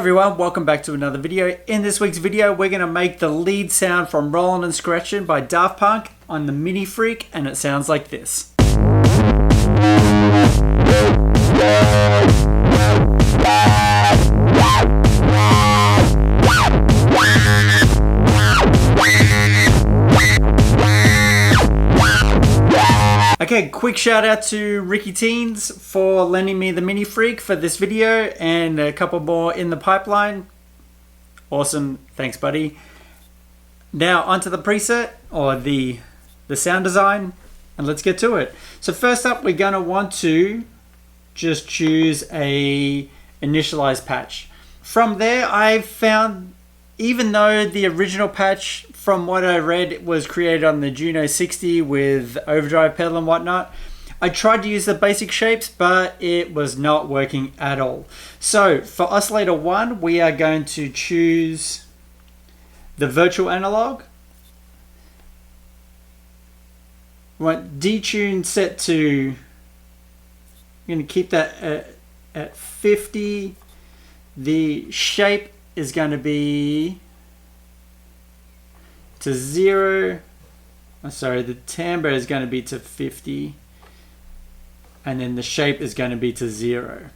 everyone, welcome back to another video. In this week's video, we're going to make the lead sound from Rollin Scratchin by Daft on the Minifreak, and it sounds like this. Okay, quick shout out to Ricky Teens for lending me the Minifreak for this video, and a couple more in the pipeline. Awesome, thanks buddy. Now onto the preset, or the sound design, and let's get to it. So first up, we're gonna want to just choose a initialize patch. From there, I found, even though the original patch, from what I read, was created on the Juno 60 with overdrive pedal and whatnot, I tried to use the basic shapes, but it was not working at all. So for oscillator 1, we are going to choose the virtual analog. We want detune set to, I'm going to keep that at 50. The shape is going to be to 0. I'm sorry, the timbre is going to be to 50, and then the shape is going to be to 0.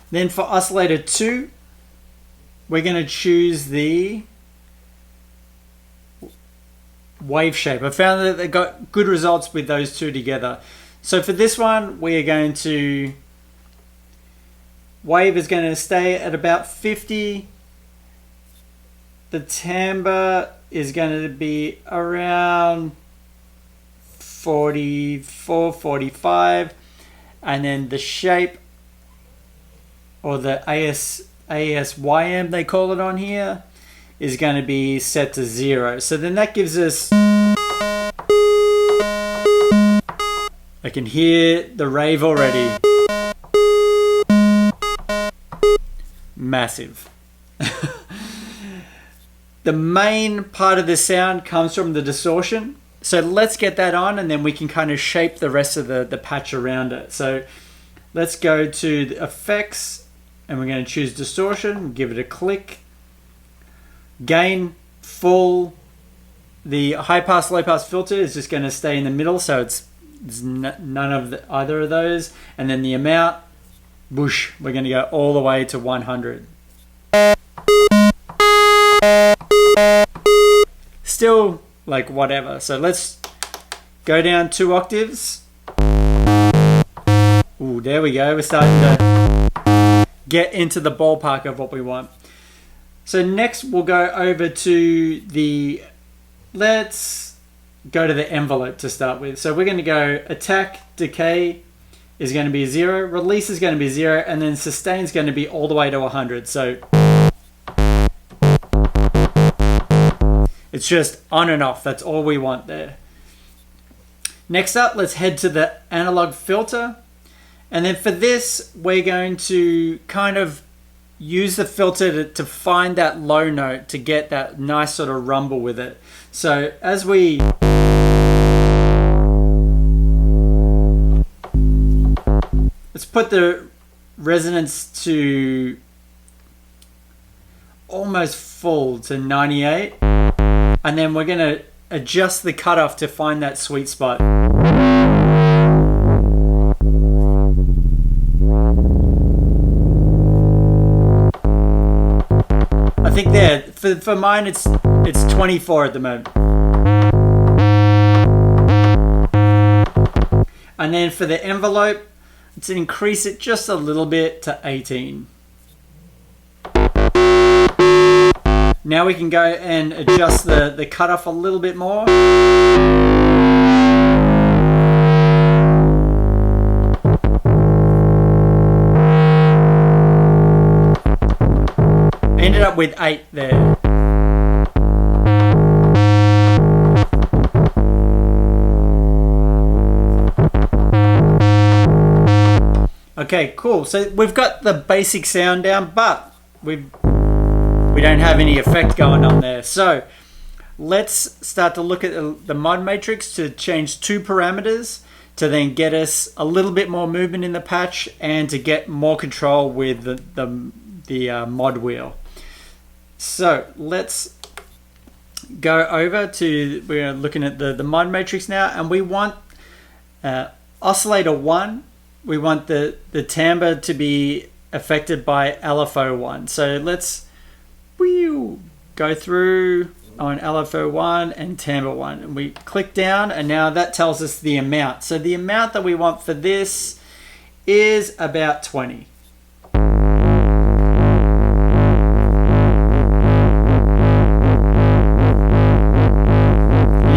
Then for oscillator 2, we're going to choose the wave shape. I found that they got good results with those two together. So for this one, we are going to, wave is going to stay at about 50. The timbre is going to be around 44, 45. And then the shape, or the ASYM they call it on here, is going to be set to 0. So then that gives us, I can hear the rave already. Massive. The main part of the sound comes from the distortion. So let's get that on, and then we can kind of shape the rest of the patch around it. So let's go to the effects, and we're going to choose distortion, give it a click. Gain, full. The high pass, low pass filter is just going to stay in the middle, so it's none of either of those. And then the amount, whoosh, we're going to go all the way to 100. Still like whatever, so let's go down 2 octaves. Ooh, there we go, we're starting to get into the ballpark of what we want. So next we'll go over to the, let's go to the envelope to start with. So we're going to go attack, decay is going to be 0, release is going to be 0, and then sustain is going to be all the way to 100. So it's just on and off. That's all we want there. Next up, let's head to the analog filter. And then for this, we're going to kind of use the filter to find that low note, to get that nice sort of rumble with it. So as we let's put the resonance to almost full, to 98. And then we're going to adjust the cutoff to find that sweet spot. I think there, for mine it's 24 at the moment. And then for the envelope, let's increase it just a little bit to 18. Now we can go and adjust the cutoff a little bit more. Ended up with 8 there. Okay, cool. So we've got the basic sound down, but we don't have any effect going on there. So let's start to look at the mod matrix to change 2 parameters to then get us a little bit more movement in the patch and to get more control with the mod wheel. So let's go over to, we're looking at the mod matrix now, and we want oscillator 1, we want the timbre to be affected by LFO 1. So let's go through on LFO 1 and timbre 1, and we click down, and now that tells us the amount. So the amount that we want for this is about 20. You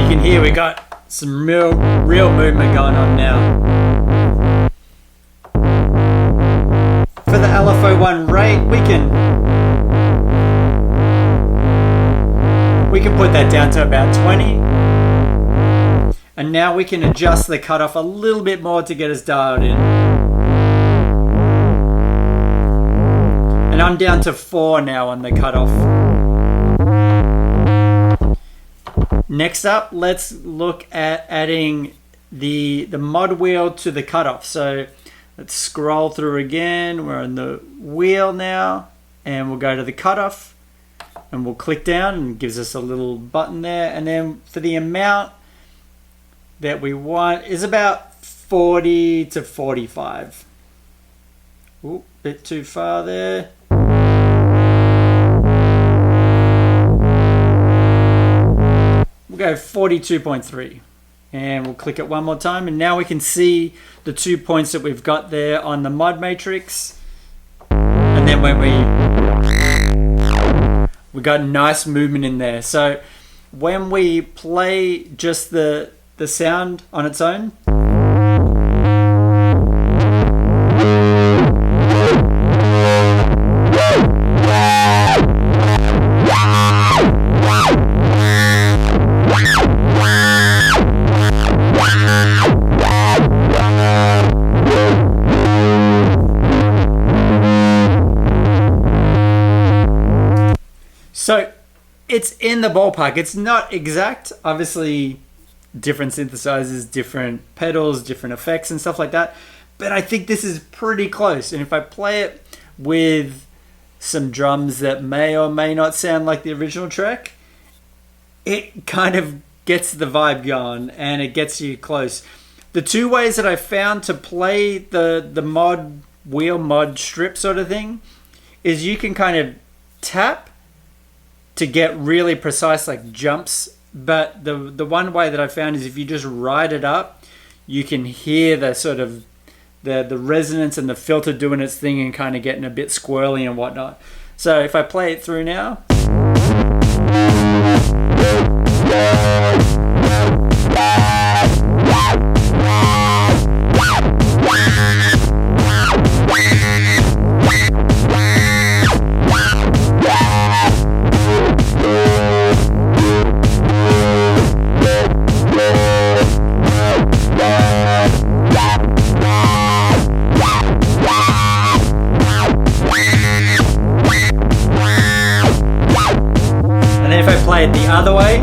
can hear we got some real movement going on now. For the LFO 1 rate, we can put that down to about 20. And now we can adjust the cutoff a little bit more to get us dialed in. And I'm down to 4 now on the cutoff. Next up, let's look at adding the mod wheel to the cutoff. So let's scroll through again. We're on the wheel now, and we'll go to the cutoff. And we'll click down, and it gives us a little button there. And then for the amount that we want is about 40 to 45. Ooh, bit too far there. We'll go 42.3. And we'll click it one more time. And now we can see the 2 points that we've got there on the mod matrix. And then when we got nice movement in there. So when we play just the sound on its own, so it's in the ballpark. It's not exact. Obviously, different synthesizers, different pedals, different effects and stuff like that. But I think this is pretty close. And if I play it with some drums that may or may not sound like the original track, it kind of gets the vibe going and it gets you close. The two ways that I found to play the mod wheel, mod strip sort of thing, is you can kind of tap to get really precise, like jumps. But the one way that I found is if you just ride it up, you can hear the sort of the resonance and the filter doing its thing and kind of getting a bit squirrely and whatnot. So if I play it through now. If I play it the other way,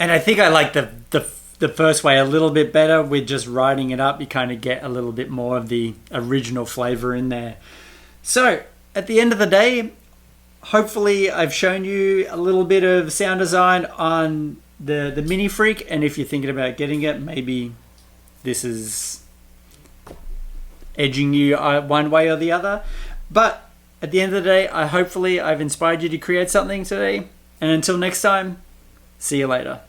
and I think I like the first way a little bit better. With just riding it up, you kind of get a little bit more of the original flavor in there. So at the end of the day, hopefully I've shown you a little bit of sound design on the Minifreak, and if you're thinking about getting it, maybe this is edging you one way or the other. But at the end of the day, hopefully I've inspired you to create something today, and until next time, see you later.